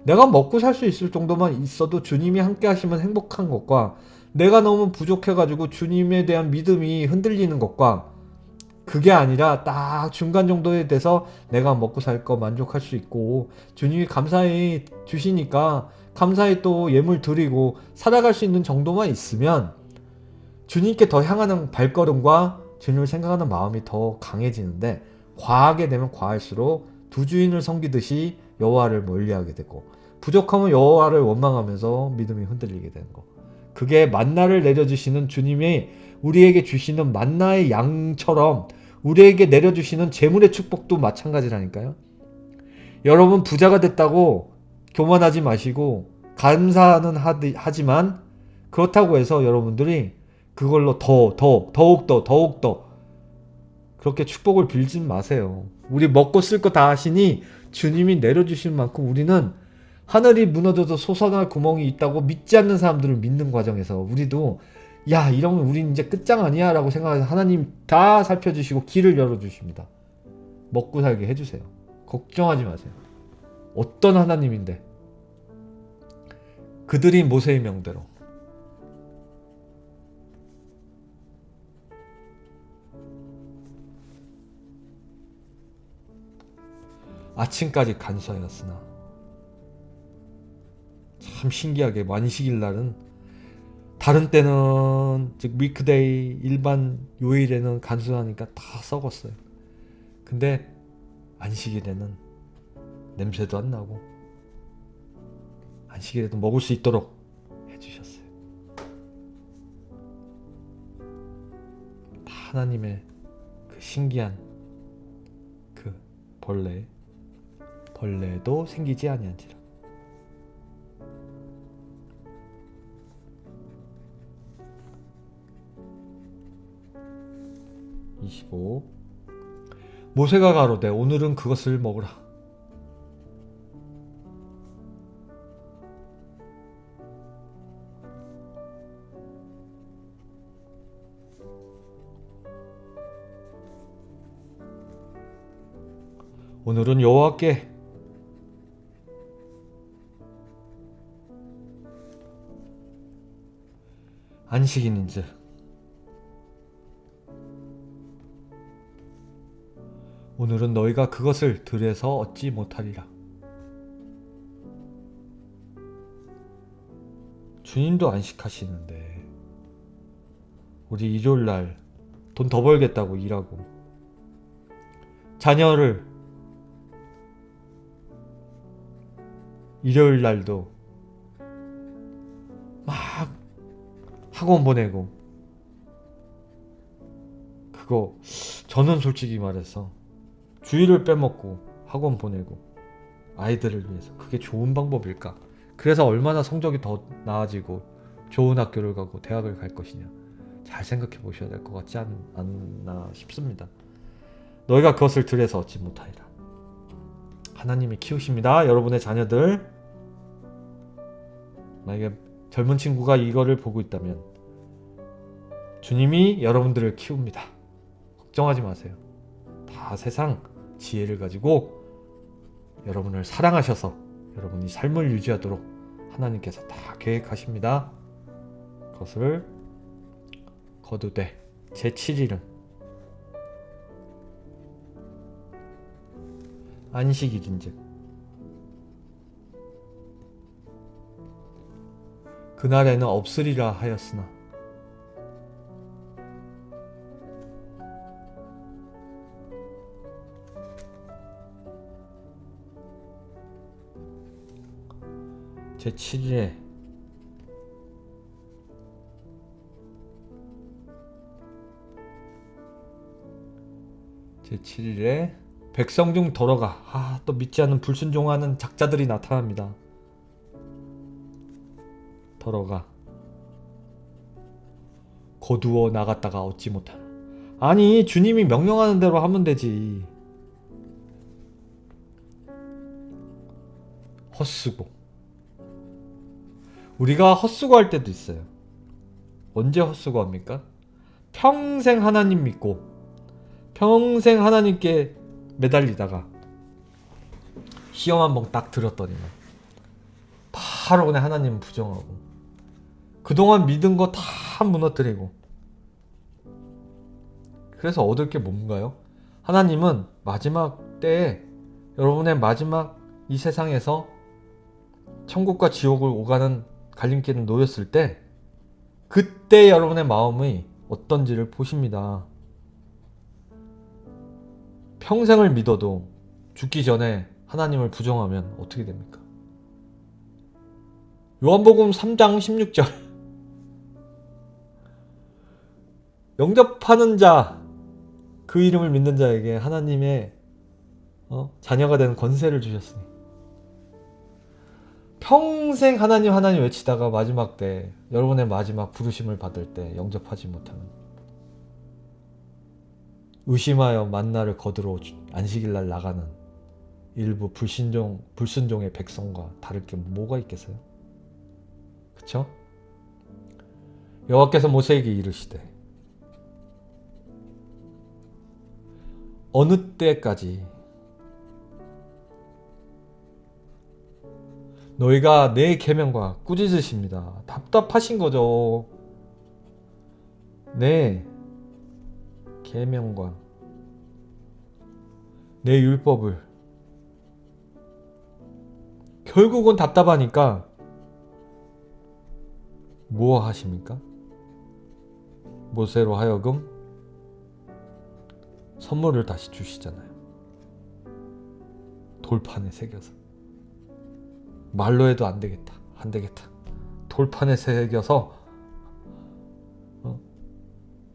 내가 먹고 살 수 있을 정도만 있어도 주님이 함께 하시면 행복한 것과, 내가 너무 부족해가지고 주님에 대한 믿음이 흔들리는 것과, 그게 아니라 딱 중간 정도에 돼서 내가 먹고 살 거 만족할 수 있고 주님이 감사히 주시니까 감사히 또 예물 드리고 살아갈 수 있는 정도만 있으면 주님께 더 향하는 발걸음과 주님을 생각하는 마음이 더 강해지는데, 과하게 되면 과할수록 두 주인을 섬기듯이 여호와를 멀리하게 되고, 부족하면 여호와를 원망하면서 믿음이 흔들리게 되는 거. 그게 만나를 내려주시는 주님이 우리에게 주시는 만나의 양처럼 우리에게 내려주시는 재물의 축복도 마찬가지라니까요. 여러분 부자가 됐다고 교만하지 마시고 감사는 하지만, 그렇다고 해서 여러분들이 그걸로 더욱더 그렇게 축복을 빌진 마세요. 우리 먹고 쓸 거 다 하시니 주님이 내려주신 만큼 우리는 하늘이 무너져도 솟아날 구멍이 있다고 믿지 않는 사람들을 믿는 과정에서 우리도, 야, 이러면 우린 이제 끝장 아니야 라고 생각해서 하나님 다 살펴주시고 길을 열어주십니다. 먹고 살게 해주세요. 걱정하지 마세요. 어떤 하나님인데. 그들이 모세의 명대로 아침까지 간수하였으나, 참 신기하게 안식일 날은, 다른 때는 즉 위크데이 일반 요일에는 간수하니까 다 썩었어요. 근데 안식일에는 냄새도 안 나고 안식일에도 먹을 수 있도록 해주셨어요. 하나님의 그 신기한 그 벌레도 생기지 아니한지라. 25. 모세가 가로되 오늘은 그것을 먹으라. 오늘은 여호와께 안식일인즉 오늘은 너희가 그것을 들에서 얻지 못하리라. 주님도 안식하시는데 우리 일요일날 돈 더 벌겠다고 일하고, 자녀를 일요일날도 막 학원 보내고, 그거 저는 솔직히 말해서 주일을 빼먹고 학원 보내고 아이들을 위해서 그게 좋은 방법일까? 그래서 얼마나 성적이 더 나아지고 좋은 학교를 가고 대학을 갈 것이냐, 잘 생각해 보셔야 될 것 같지 않나 싶습니다. 너희가 그것을 들에서 얻지 못하리라. 하나님이 키우십니다. 여러분의 자녀들, 만약에 젊은 친구가 이거를 보고 있다면 주님이 여러분들을 키웁니다. 걱정하지 마세요. 다 세상 지혜를 가지고 여러분을 사랑하셔서 여러분이 삶을 유지하도록 하나님께서 다 계획하십니다. 그것을 거두되 제7일은 안식일인즉 그날에는 없으리라 하였으나 제7일에 백성 중 더러가 또 믿지 않는 불순종하는 작자들이 나타납니다. 더러가 거두어 나갔다가 얻지 못하는. 아니 주님이 명령하는 대로 하면 되지. 헛수고. 우리가 헛수고할 때도 있어요. 언제 헛수고합니까? 평생 하나님 믿고 평생 하나님께 매달리다가 시험 한번 딱 들었더니만 바로 그냥 하나님 부정하고 그동안 믿은 거 다 무너뜨리고. 그래서 얻을 게 뭔가요? 하나님은 마지막 때에 여러분의 마지막 이 세상에서 천국과 지옥을 오가는 갈림길에 놓였을 때 그때 여러분의 마음이 어떤지를 보십니다. 평생을 믿어도 죽기 전에 하나님을 부정하면 어떻게 됩니까? 요한복음 3장 16절 영접하는 자, 그 이름을 믿는 자에게 하나님의 자녀가 되는 권세를 주셨으니. 평생 하나님 외치다가 마지막 때 여러분의 마지막 부르심을 받을 때 영접하지 못하는, 의심하여 만나를 거두러 안식일날 나가는 일부 불순종의 백성과 다를 게 뭐가 있겠어요? 그쵸? 여호와께서 모세에게 이르시되 어느 때까지 너희가 내 계명과 꾸짖으십니다. 답답하신 거죠. 내 계명과 내 율법을 결국은 답답하니까 뭐 하십니까? 모세로 하여금 선물을 다시 주시잖아요. 돌판에 새겨서. 말로 해도 안 되겠다. 돌판에 새겨서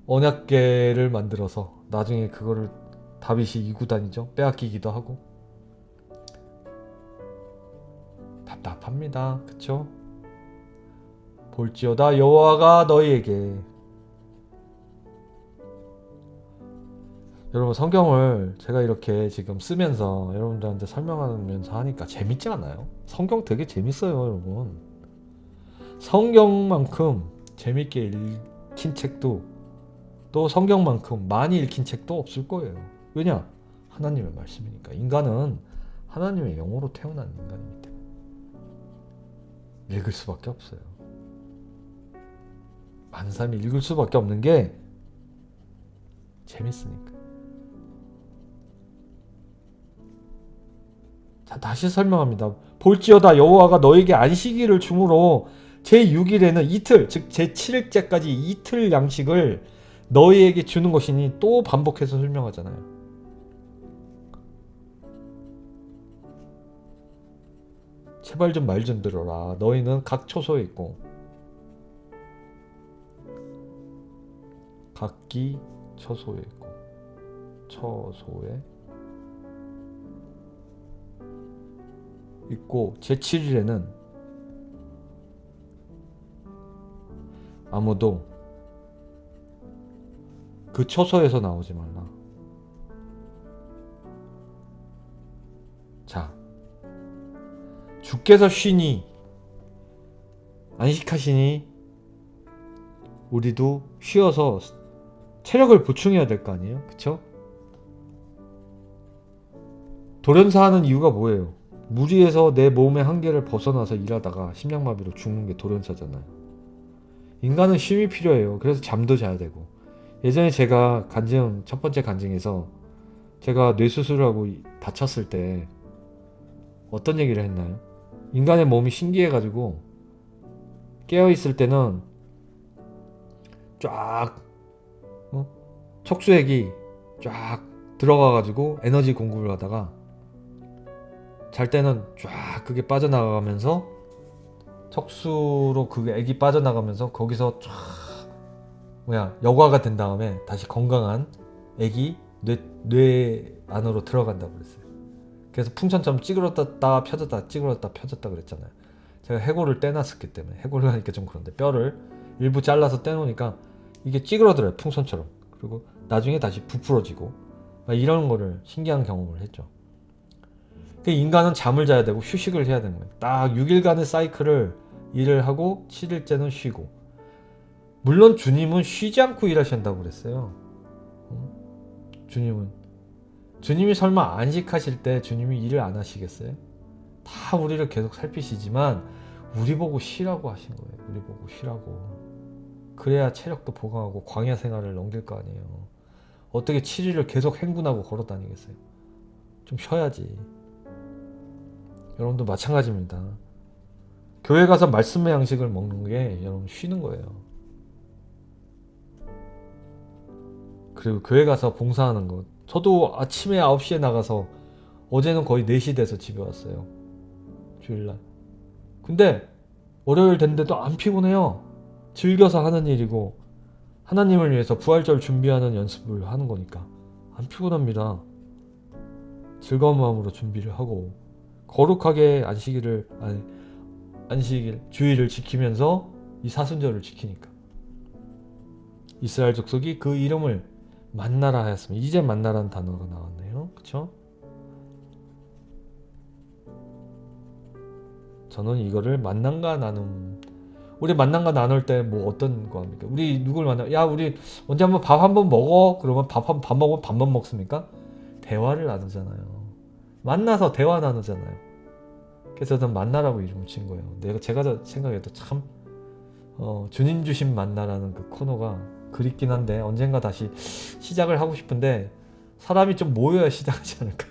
언약궤를 만들어서 나중에 그거를 다윗이 이고 다니죠. 빼앗기기도 하고. 답답합니다. 그쵸? 볼지어다 여호와가 너희에게. 여러분 성경을 제가 이렇게 지금 쓰면서 여러분들한테 설명하면서 하니까 재밌지 않아요? 성경 되게 재밌어요, 여러분. 성경만큼 재밌게 읽힌 책도 또 성경만큼 많이 읽힌 책도 없을 거예요. 왜냐? 하나님의 말씀이니까. 인간은 하나님의 영으로 태어난 인간이기 때문에 읽을 수밖에 없어요. 많은 사람이 읽을 수밖에 없는 게 재밌으니까. 자, 다시 설명합니다. 볼지어다 여호와가 너에게 안식일을 주므로 제6일에는 이틀, 즉 제7일째까지 이틀 양식을 너희에게 주는 것이니. 또 반복해서 설명하잖아요. 제발 좀 말 좀 들어라. 너희는 각 처소에 있고 각기 처소에 있고 제7일에는 아무도 그 처소에서 나오지 말라. 자, 주께서 쉬니 안식하시니 우리도 쉬어서 체력을 보충해야 될 거 아니에요? 그쵸? 돌연사하는 이유가 뭐예요? 무리해서 내 몸의 한계를 벗어나서 일하다가 심장마비로 죽는 게 돌연사잖아요. 인간은 쉼이 필요해요. 그래서 잠도 자야 되고. 예전에 제가 첫 번째 간증에서 제가 뇌수술을 하고 다쳤을 때 어떤 얘기를 했나요? 인간의 몸이 신기해가지고 깨어있을 때는 쫙 척수액이 쫙 들어가가지고 에너지 공급을 하다가 잘 때는 쫙 그게 빠져나가면서 척수로 그 액이 빠져나가면서 거기서 쫙 여과가 된 다음에 다시 건강한 액이 뇌 안으로 들어간다고 그랬어요. 그래서 풍선처럼 찌그러졌다 펴졌다 찌그러졌다 펴졌다 그랬잖아요. 제가 해골을 떼놨었기 때문에, 해골을 하니까 좀 그런데 뼈를 일부 잘라서 떼놓으니까 이게 찌그러들어요, 풍선처럼. 그리고 나중에 다시 부풀어지고 이런 거를 신기한 경험을 했죠. 인간은 잠을 자야 되고 휴식을 해야 되는 거예요. 딱 6일간의 사이클을 일을 하고 7일째는 쉬고. 물론 주님은 쉬지 않고 일하신다고 그랬어요. 주님이 설마 안식하실 때 주님이 일을 안 하시겠어요? 다 우리를 계속 살피시지만 우리 보고 쉬라고 하신 거예요. 우리 보고 쉬라고. 그래야 체력도 보강하고 광야 생활을 넘길 거 아니에요. 어떻게 7일을 계속 행군하고 걸어 다니겠어요? 좀 쉬어야지. 여러분도 마찬가지입니다. 교회 가서 말씀의 양식을 먹는 게 여러분 쉬는 거예요. 그리고 교회 가서 봉사하는 것. 저도 아침에 9시에 나가서 어제는 거의 4시 돼서 집에 왔어요. 주일날. 근데 월요일 됐는데도 안 피곤해요. 즐겨서 하는 일이고 하나님을 위해서 부활절 준비하는 연습을 하는 거니까 안 피곤합니다. 즐거운 마음으로 준비를 하고 거룩하게 주일을 지키면서 이 사순절을 지키니까. 이스라엘 족속이 그 이름을 만나라 하였습니다. 이제 만나라는 단어가 나왔네요. 그쵸? 저는 이거를 만남과 나눔, 우리 만남과 나눌 때 뭐 어떤 거 합니까? 우리 누굴 만나? 야, 우리 언제 한번 밥 한번 먹어? 그러면 밥 먹으면 밥만 먹습니까? 대화를 나누잖아요. 만나서 대화 나누잖아요. 그래서 저는 만나라고 이름을 친 거예요. 제가 생각해도 참 주님 주신 만나라는 그 코너가 그립긴 한데 언젠가 다시 시작을 하고 싶은데 사람이 좀 모여야 시작하지 않을까.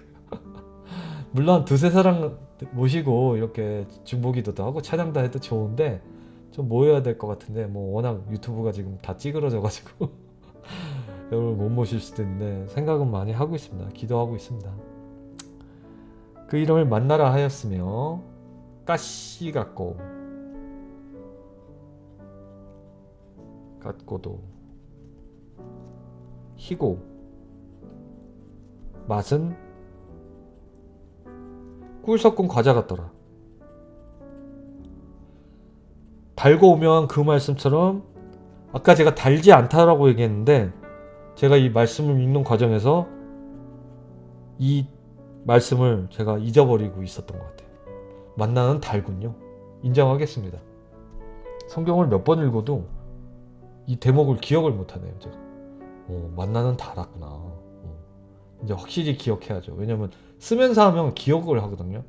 물론 두세 사람 모시고 이렇게 중보기도도 하고 찬양도 해도 좋은데 좀 모여야 될 것 같은데 뭐 워낙 유튜브가 지금 다 찌그러져 가지고 여러분 못 모실 수도 있는데 생각은 많이 하고 있습니다. 기도하고 있습니다. 그 이름을 만나라 하였으며 까시 같고도 희고 맛은 꿀 섞은 과자 같더라. 달고 오면 그 말씀처럼 아까 제가 달지 않다라고 얘기했는데 제가 이 말씀을 읽는 과정에서 이 말씀을 제가 잊어버리고 있었던 것 같아요. 만나는 달군요. 인정하겠습니다. 성경을 몇 번 읽어도 이 대목을 기억을 못하네요. 제가 만나는 달았구나. 이제 확실히 기억해야죠. 왜냐면 쓰면서 하면 기억을 하거든요.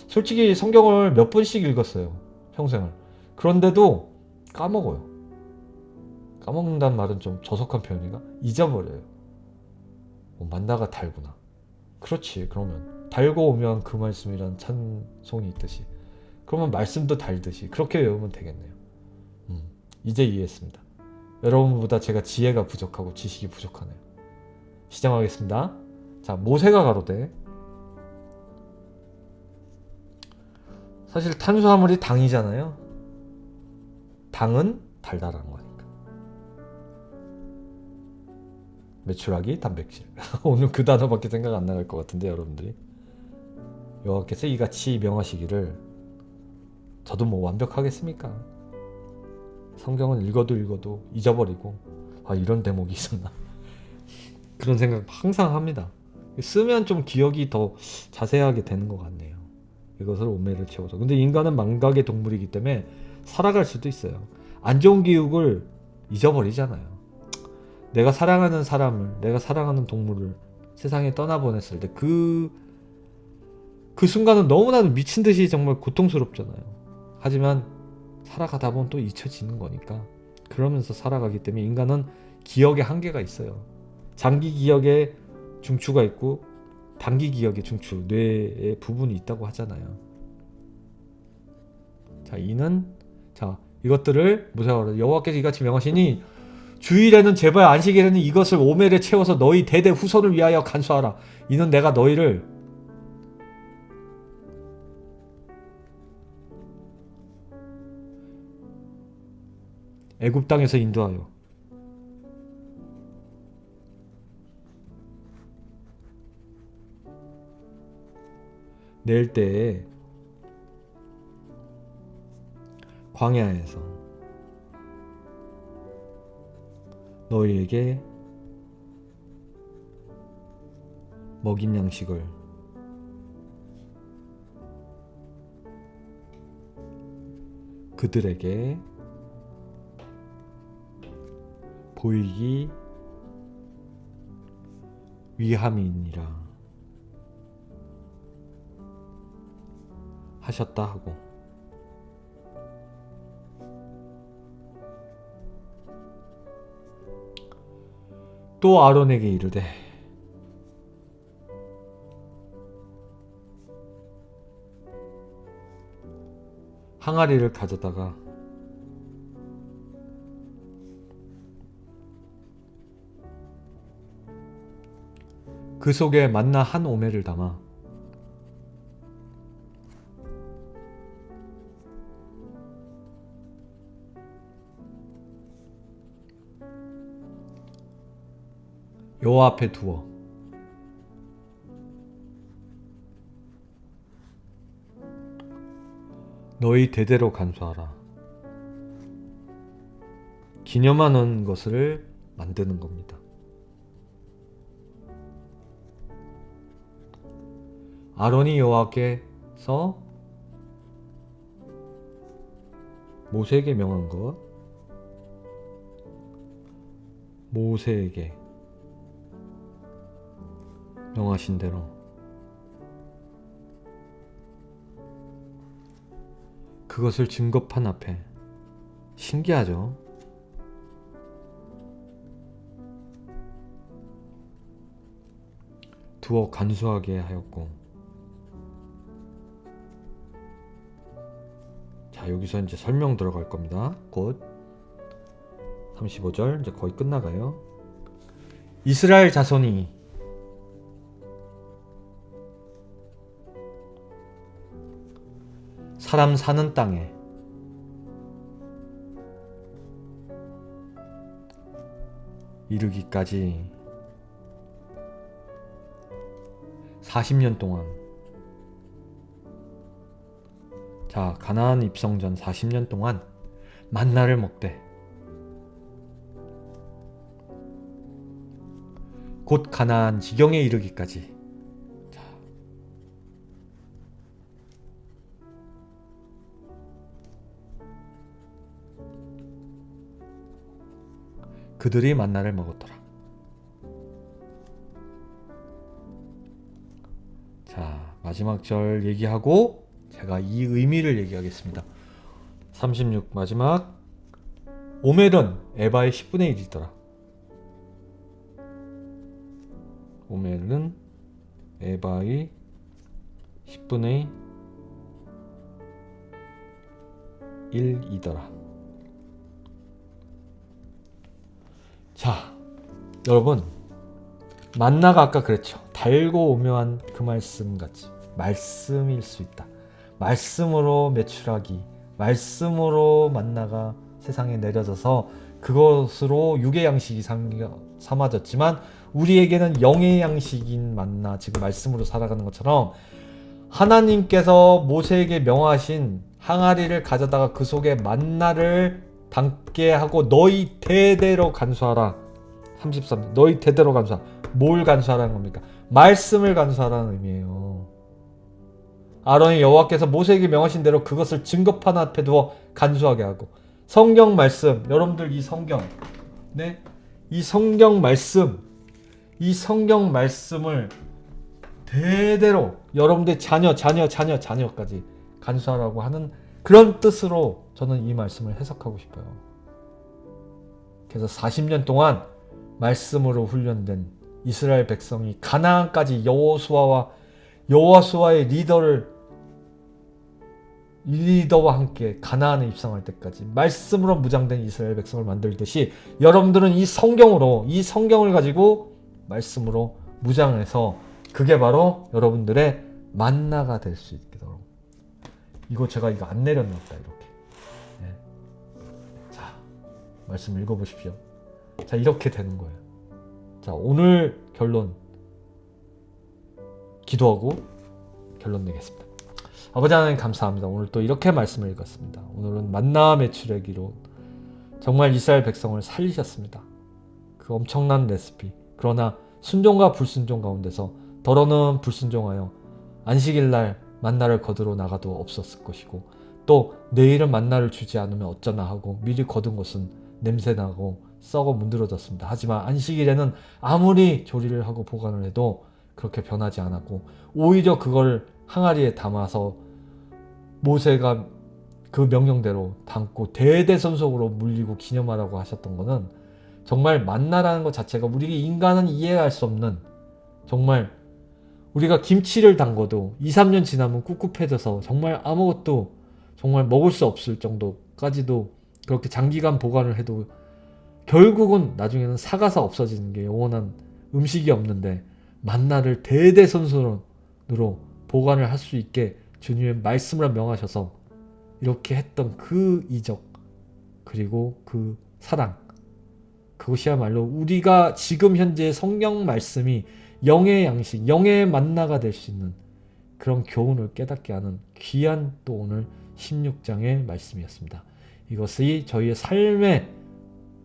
솔직히 성경을 몇 번씩 읽었어요. 평생을. 그런데도 까먹어요. 까먹는다는 말은 좀 저속한 표현인가? 잊어버려요. 만나가 달구나. 그렇지. 그러면 달고 오면 그 말씀이란 찬송이 있듯이 그러면 말씀도 달듯이 그렇게 외우면 되겠네요. 이제 이해했습니다. 여러분보다 제가 지혜가 부족하고 지식이 부족하네요. 시작하겠습니다. 자, 모세가 가로되. 사실 탄수화물이 당이잖아요. 당은 달달한 거니까. 메추라기 단백질. 오늘 그 단어밖에 생각 안 나갈 것 같은데 여러분들이. 여호와께서 이같이 명하시기를. 저도 뭐 완벽하겠습니까? 성경은 읽어도 잊어버리고 이런 대목이 있었나. 그런 생각 항상 합니다. 쓰면 좀 기억이 더 자세하게 되는 것 같네요. 이것을 오매를 채워서. 근데 인간은 망각의 동물이기 때문에 살아갈 수도 있어요. 안 좋은 기억을 잊어버리잖아요. 내가 사랑하는 사람을, 내가 사랑하는 동물을 세상에 떠나보냈을 때 그 순간은 너무나도 미친 듯이 정말 고통스럽잖아요. 하지만 살아가다 보면 또 잊혀지는 거니까 그러면서 살아가기 때문에 인간은 기억에 한계가 있어요. 장기 기억에 중추가 있고 단기 기억에 중추, 뇌에 부분이 있다고 하잖아요. 자, 이것들을 모세가 여호와께서 이같이 명하시니 주일에는 제발 안식일에는 이것을 오멜에 채워서 너희 대대 후손을 위하여 간수하라. 이는 내가 너희를 애굽 땅에서 인도하여 낼 때에 광야에서 너희에게 먹인 양식을 그들에게 보이기 위함이니라 하셨다 하고, 또 아론에게 이르되 항아리를 가져다가 그 속에 만나 한 오멜을 담아 여호와 앞에 두어 너희 대대로 간수하라. 기념하는 것을 만드는 겁니다. 아론이 여호와께서 모세에게 명한 것, 모세에게 명하신 대로 그것을 증거판 앞에, 신기하죠? 두어 간수하게 하였고, 자, 여기서 이제 설명 들어갈 겁니다. 곧 35절 이제 거의 끝나가요. 이스라엘 자손이 사람 사는 땅에 이르기까지 40년 동안, 자, 가나안 입성 전 40년 동안 만나를 먹되 곧 가나안 지경에 이르기까지, 그들이 만나를 먹었더라. 자, 마지막 절 얘기하고 제가 이 의미를 얘기하겠습니다. 36 마지막. 오멜은 에바의 10분의 1이더라. 오멜은 에바의 10분의 1이더라. 자, 여러분, 만나가 아까 그랬죠. 달고 오묘한 그 말씀같이 말씀일 수 있다. 말씀으로 메추라기, 말씀으로 만나가 세상에 내려져서 그것으로 육의 양식이 삼아졌지만 우리에게는 영의 양식인 만나, 지금 말씀으로 살아가는 것처럼 하나님께서 모세에게 명하신 항아리를 가져다가 그 속에 만나를 담게 하고 너희 대대로 간수하라. 33. 너희 대대로 간수하라. 뭘 간수하라는 겁니까? 말씀을 간수하라는 의미예요. 아론이 여호와께서 모세에게 명하신 대로 그것을 증거판 앞에 두어 간수하게 하고, 성경 말씀, 여러분들 이 성경, 네? 이 성경 말씀, 이 성경 말씀을 대대로 여러분들 자녀까지 간수하라고 하는 그런 뜻으로 저는 이 말씀을 해석하고 싶어요. 그래서 40년 동안 말씀으로 훈련된 이스라엘 백성이 가나안까지 여호수아의 리더와 함께 가나안에 입성할 때까지 말씀으로 무장된 이스라엘 백성을 만들듯이 여러분들은 이 성경을 가지고 말씀으로 무장해서 그게 바로 여러분들의 만나가 될 수 있도록. 제가 이거 안 내려놨다, 이렇게. 네. 자, 말씀 읽어보십시오. 자, 이렇게 되는 거예요. 자, 오늘 결론 기도하고 결론 내겠습니다. 아버지 하나님 감사합니다. 오늘 또 이렇게 말씀을 읽었습니다. 오늘은 만나 매출하기로 정말 이스라엘 백성을 살리셨습니다. 그 엄청난 레시피. 그러나 순종과 불순종 가운데서 더러는 불순종하여 안식일날 만나를 거두러 나가도 없었을 것이고 또 내일은 만나를 주지 않으면 어쩌나 하고 미리 거둔 것은 냄새나고 썩어 문드러졌습니다. 하지만 안식일에는 아무리 조리를 하고 보관을 해도 그렇게 변하지 않았고 오히려 그걸 항아리에 담아서 모세가 그 명령대로 담고 대대손손으로 물리고 기념하라고 하셨던 거는 정말 만나라는 것 자체가 우리 인간은 이해할 수 없는, 정말 우리가 김치를 담궈도 2, 3년 지나면 꿉꿉해져서 정말 아무것도 정말 먹을 수 없을 정도까지도 그렇게 장기간 보관을 해도 결국은 나중에는 사가서 없어지는 게 영원한 음식이 없는데 만나를 대대손손으로 보관을 할 수 있게 주님의 말씀을 명하셔서 이렇게 했던 그 이적 그리고 그 사랑, 그것이야말로 우리가 지금 현재 성경 말씀이 영의 양식, 영의 만나가 될 수 있는 그런 교훈을 깨닫게 하는 귀한 또 오늘 16장의 말씀이었습니다. 이것이 저희의 삶의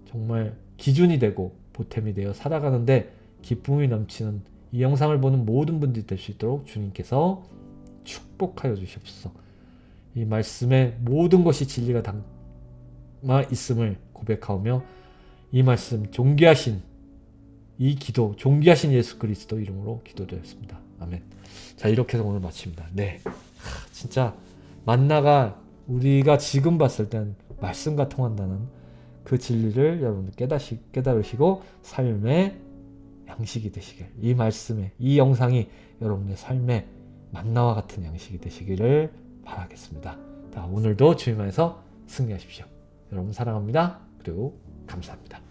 정말 기준이 되고 보탬이 되어 살아가는데 기쁨이 넘치는 이 영상을 보는 모든 분들이 될 수 있도록 주님께서 축복하여 주시옵소서. 이 말씀에 모든 것이 진리가 담아 있음을 고백하며 이 말씀 존귀하신 이 기도, 존귀하신 예수 그리스도 이름으로 기도드렸습니다. 아멘. 자, 이렇게 해서 오늘 마칩니다. 네, 진짜 만나가 우리가 지금 봤을 땐 말씀과 통한다는 그 진리를 여러분들 깨달으시고 삶의 양식이 되시길, 이 말씀에 이 영상이 여러분의 삶의 만나와 같은 양식이 되시기를 바라겠습니다. 자, 오늘도 주님 안에서 승리하십시오. 여러분 사랑합니다. 그리고 감사합니다.